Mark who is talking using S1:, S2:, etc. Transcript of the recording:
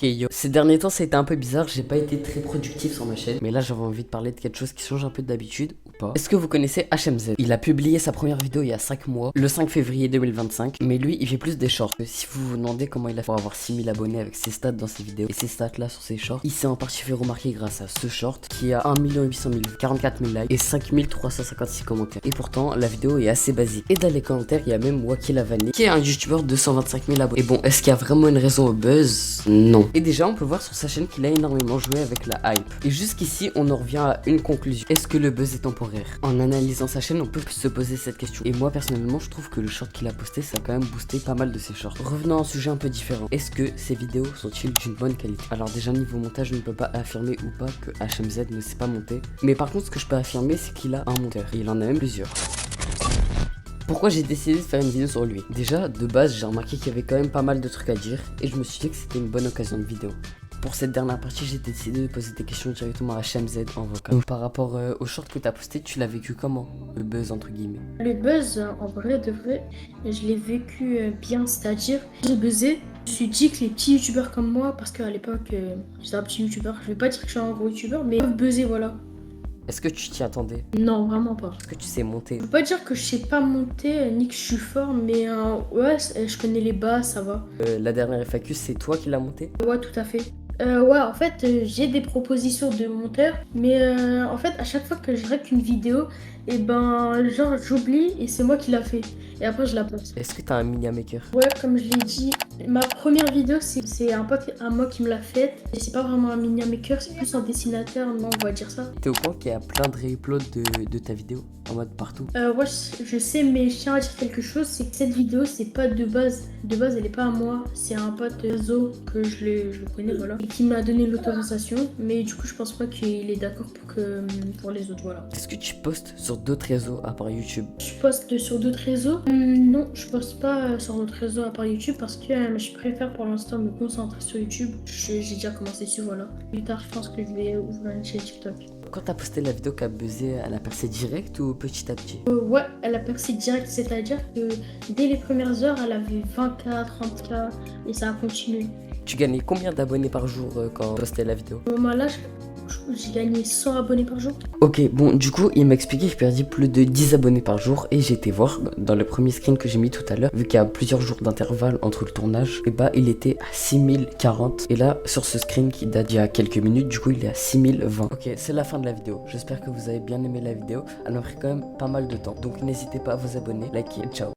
S1: Ok yo, ces derniers temps ça a été un peu bizarre, j'ai pas été très productif sur ma chaîne, mais là j'avais envie de parler de quelque chose qui change un peu d'habitude, ou pas. Est-ce que vous connaissez HMZ? Il a publié sa première vidéo il y a 5 mois, le 5 février 2025, mais lui il fait plus des shorts. Si vous vous demandez comment il a fait pour avoir 6000 abonnés avec ses stats dans ses vidéos, et ses stats là sur ses shorts, il s'est en partie fait remarquer grâce à ce short, qui a 1 800 000 vues, 44 000 likes, et 5356 commentaires. Et pourtant la vidéo est assez basique. Et dans les commentaires il y a même Waki Lavani, qui est un youtubeur de 125 000 abonnés. Et bon, est-ce qu'il y a vraiment une raison au buzz? Non. Et déjà on peut voir sur sa chaîne qu'il a énormément joué avec la hype. Et jusqu'ici on en revient à une conclusion. Est-ce que le buzz est temporaire? En analysant sa chaîne on peut se poser cette question. Et moi personnellement je trouve que le short qu'il a posté ça a quand même boosté pas mal de ses shorts. Revenons à un sujet un peu différent. Est-ce que ces vidéos sont-ils d'une bonne qualité? Alors déjà niveau montage je ne peux pas affirmer ou pas que HMZ ne sait pas monter. Mais par contre ce que je peux affirmer c'est qu'il a un monteur. Et il en a même plusieurs. Pourquoi j'ai décidé de faire une vidéo sur lui? Déjà, de base, j'ai remarqué qu'il y avait quand même pas mal de trucs à dire et je me suis dit que c'était une bonne occasion de vidéo. Pour cette dernière partie, j'ai décidé de poser des questions directement à HMZ en vocal. Donc, par rapport au short que t'as posté, tu l'as vécu comment? Le buzz entre guillemets.
S2: Le buzz, en vrai de vrai, je l'ai vécu bien, c'est-à-dire, j'ai buzzé. Je me suis dit que les petits youtubeurs comme moi, parce qu'à l'époque, j'étais un petit youtubeur, je vais pas dire que je suis un gros youtubeur, mais buzzer, voilà.
S1: Est-ce que tu t'y attendais?
S2: Non, vraiment pas.
S1: Est-ce que tu sais monter?
S2: Je peux pas dire que je sais pas monter, ni que je suis fort, mais ouais, je connais les bases, ça va.
S1: La dernière FAQ, c'est toi qui l'as monté?
S2: Ouais, tout à fait. Ouais, en fait, j'ai des propositions de monteurs, mais en fait, à chaque fois que je rec une vidéo, et ben, genre, j'oublie et c'est moi qui l'a fait. Et après, je la poste.
S1: Est-ce que t'as un Minion Maker?
S2: Ouais, comme je l'ai dit, ma première vidéo, c'est un pote à moi qui me l'a faite. Et c'est pas vraiment un mini maker, c'est plus un dessinateur, non, on va dire ça.
S1: T'es au courant qu'il y a plein de réuploads de ta vidéo en mode partout?
S2: Ouais, je sais, mais je tiens à dire quelque chose, c'est que cette vidéo, c'est pas de base. De base, elle est pas à moi. C'est un pote Zo que je le connais, voilà. Et qui m'a donné l'autorisation. Mais du coup, je pense pas qu'il est d'accord pour les autres, voilà.
S1: Est-ce que tu postes sur d'autres réseaux à part YouTube?
S2: Je poste sur d'autres réseaux. Non, je poste pas sur d'autres réseaux à part YouTube parce que je préfère pour l'instant me concentrer sur YouTube. J'ai déjà commencé dessus, voilà. Plus tard, je pense que je vais ouvrir une chaîne TikTok.
S1: Quand t'as posté la vidéo qui a buzzé, elle a percé direct ou petit à petit?
S2: Ouais, elle a percé direct, c'est-à-dire que dès les premières heures, elle avait 20K, 30K et ça a continué.
S1: Tu gagnais combien d'abonnés par jour quand tu postais la vidéo?
S2: Au moment là, j'ai gagné 100 abonnés par jour.
S1: Ok, bon, du coup, il m'a expliqué que je perdais plus de 10 abonnés par jour et j'ai été voir dans le premier screen que j'ai mis tout à l'heure, vu qu'il y a plusieurs jours d'intervalle entre le tournage, et bah il était à 6040 et là, sur ce screen qui date d'il y a quelques minutes, du coup, il est à 6020. Ok, c'est la fin de la vidéo. J'espère que vous avez bien aimé la vidéo. Elle m'a pris quand même pas mal de temps, donc n'hésitez pas à vous abonner, liker, ciao.